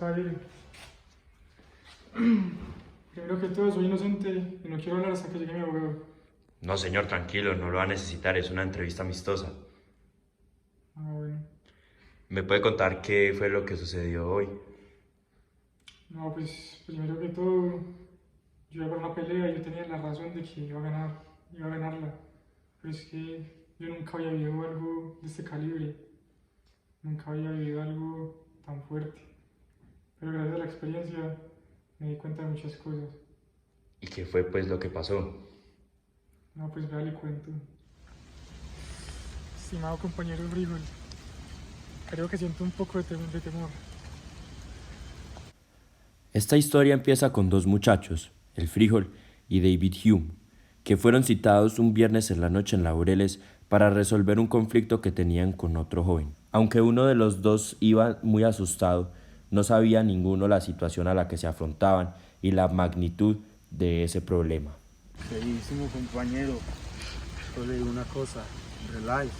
Javier. Primero que todo, soy inocente y no quiero hablar hasta que llegue mi abogado. No, señor, tranquilo, no lo va a necesitar, es una entrevista amistosa. Ah, bueno. ¿Me puede contar qué fue lo que sucedió hoy? No, pues primero que todo, yo iba para una pelea y yo tenía la razón de que iba a ganarla. Pero es que yo nunca había vivido algo de este calibre, nunca había vivido algo tan fuerte. Pero gracias a la experiencia me di cuenta de muchas cosas. ¿Y qué fue pues lo que pasó? No, pues vea, le cuento. Estimado compañero Frijol, creo que siento un poco de temor. Esta historia empieza con dos muchachos, el Frijol y David Hume, que fueron citados un viernes en la noche en Laureles para resolver un conflicto que tenían con otro joven. Aunque uno de los dos iba muy asustado, no sabía ninguno la situación a la que se afrontaban y la magnitud de ese problema. Queridísimo compañero, solo le digo una cosa, relax.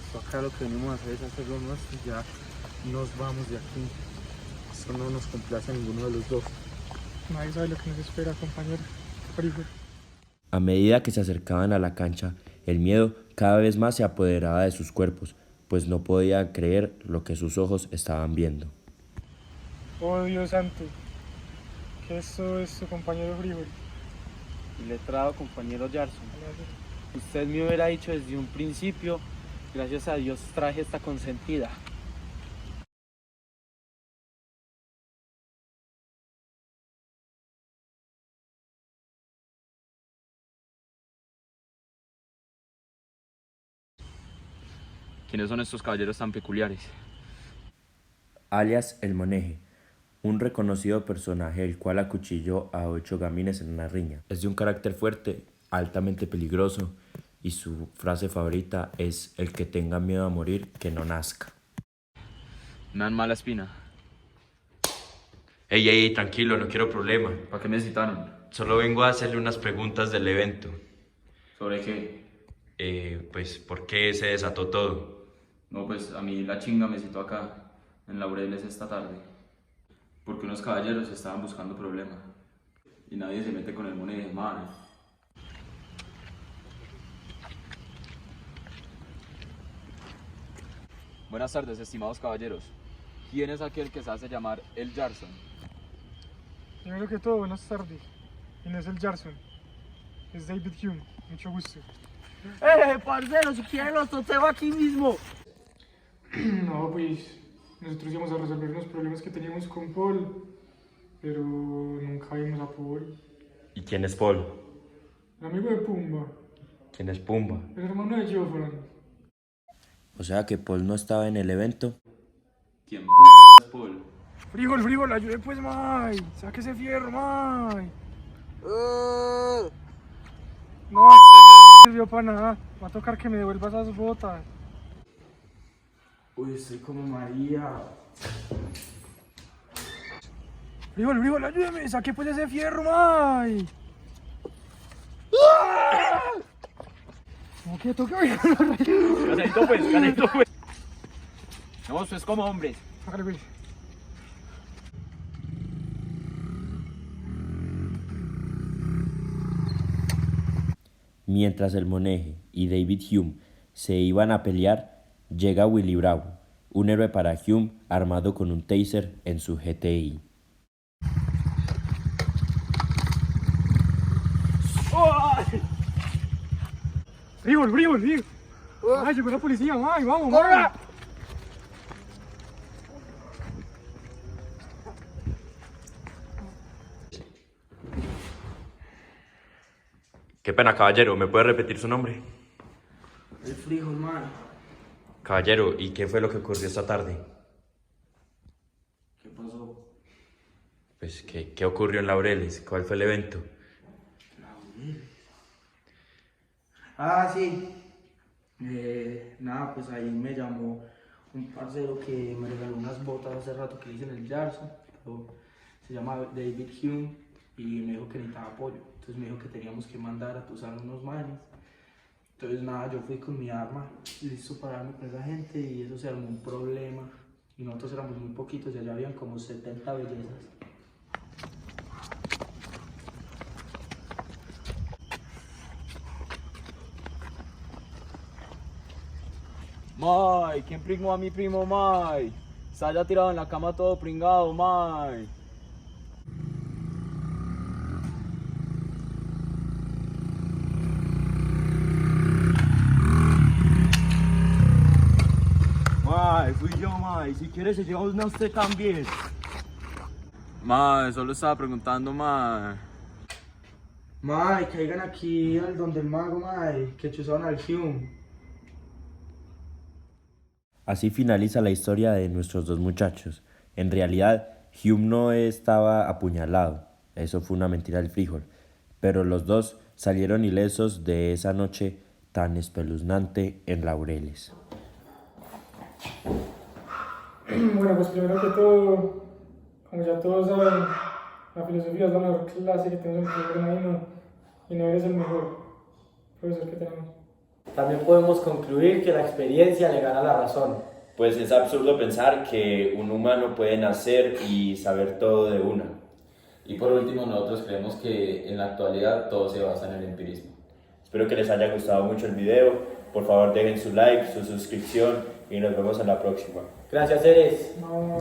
Esto acá lo que venimos a hacer es hacer lo nuestro y ya nos vamos de aquí. Esto no nos complace a ninguno de los dos. Nadie sabe lo que nos espera, compañero Frijol. A medida que se acercaban a la cancha, el miedo cada vez más se apoderaba de sus cuerpos, pues no podían creer lo que sus ojos estaban viendo. Oh Dios santo, que esto es su compañero Frijol. Letrado compañero Jarson, usted me hubiera dicho desde un principio, gracias a Dios traje esta consentida. ¿Quiénes son estos caballeros tan peculiares? Alias El Moneje, un reconocido personaje el cual acuchilló a 8 gamines en una riña. Es de un carácter fuerte, altamente peligroso, y su frase favorita es: el que tenga miedo a morir, que no nazca. Me dan mala espina. Ey, tranquilo, no quiero problema. ¿Para qué me citaron? Solo vengo a hacerle unas preguntas del evento. ¿Sobre qué? Pues, ¿por qué se desató todo? No, pues a mí la chinga me citó acá, en Laureles esta tarde. Porque unos caballeros estaban buscando problemas. Y nadie se mete con el moneda de madre. Buenas tardes, estimados caballeros. ¿Quién es aquel que se hace llamar el Jarson? Primero que todo, buenas tardes. Y no es el Jarson, es David Hume. Mucho gusto. Parcero, si quieren los toteo aquí mismo. No, pues nosotros íbamos a resolver unos problemas que teníamos con Paul, pero nunca vimos a Paul. ¿Y quién es Paul? El amigo de Pumba, ¿Quién es Pumba? el hermano de Joffran. O sea que Paul no estaba en el evento. ¿Quién puta es Paul? Frijol, ayude pues, May. Saque ese fierro, May. No, no sirvió para nada. Va a tocar que me devuelva esas botas. Uy, estoy como María. Frijol, ayúdeme. Saque pues ese fierro, May. ¿Cómo que toca? Ganadito pues. No, eso es como hombres. Sácale, pues. Mientras el Moneje y David Hume se iban a pelear, llega Willy Bravo, un héroe para Hume armado con un taser en su GTI. Frijol. Ay, llegó la policía, May. Vamos, ¡corra! Qué pena, caballero, ¿me puede repetir su nombre? El Frijol, man. Caballero, ¿y qué fue lo que ocurrió esta tarde? ¿Qué pasó? Pues, ¿qué ocurrió en Laureles? ¿Cuál fue el evento? Ah, sí. Nada, pues ahí me llamó un parcero que me regaló unas botas hace rato que hice en el Jarson. Se llama David Hume y me dijo que necesitaba apoyo. Entonces me dijo que teníamos que mandar a tusar unos manes. Entonces nada, yo fui con mi arma listo para darme con esa gente y eso se armó un problema. y nosotros éramos muy poquitos y allá habían como 70 bellezas. May, ¿quién pringó a mi primo May? Está ya tirado en la cama todo pringado, May. May, fui yo, May. Si quieres, se lleva una usted también. May, solo estaba preguntando, May. Mae, caigan aquí al donde el mago, mae, que chuzaron al Hume. Así finaliza la historia de nuestros dos muchachos. En realidad, Hume no estaba apuñalado, eso fue una mentira del frijol, pero los dos salieron ilesos de esa noche tan espeluznante en Laureles. Bueno, pues primero que todo, como ya todos saben, la filosofía es la mejor clase que tenemos en el primer y no eres el mejor profesor que tenemos. También podemos concluir que la experiencia le gana la razón. Pues es absurdo pensar que un humano puede nacer y saber todo de una. Y por último, nosotros creemos que en la actualidad todo se basa en el empirismo. Espero que les haya gustado mucho el video. Por favor, dejen su like, su suscripción y nos vemos en la próxima. Gracias, Eres. No,